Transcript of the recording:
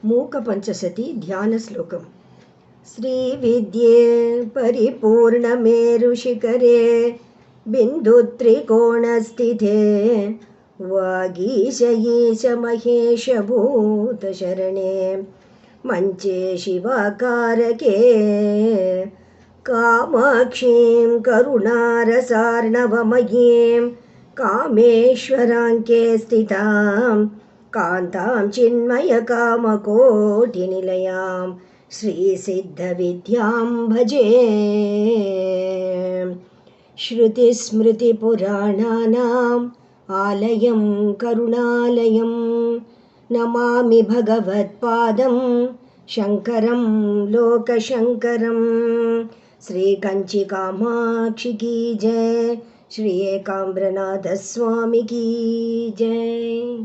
मूकपञ्चशती ध्यानश्लोकम्। श्रीविद्ये परिपूर्णमेरुशिखरे बिन्दुत्रिकोणस्थिते वागीशयीशमहेशभूतशरणे मञ्चे शिवाकारके कामाक्षीं करुणारसार्णवमयीं कामेश्वराङ्के स्थितां कान्तां चिन्मयकामकोटिनिलयां श्रीसिद्धविद्यां भजे। श्रुतिस्मृतिपुराणानाम् आलयं करुणालयं नमामि भगवत्पादं शङ्करं लोकशङ्करं। श्रीकञ्चिकामाक्षि की जय, श्री एकाम्रनाथ स्वामी की जय।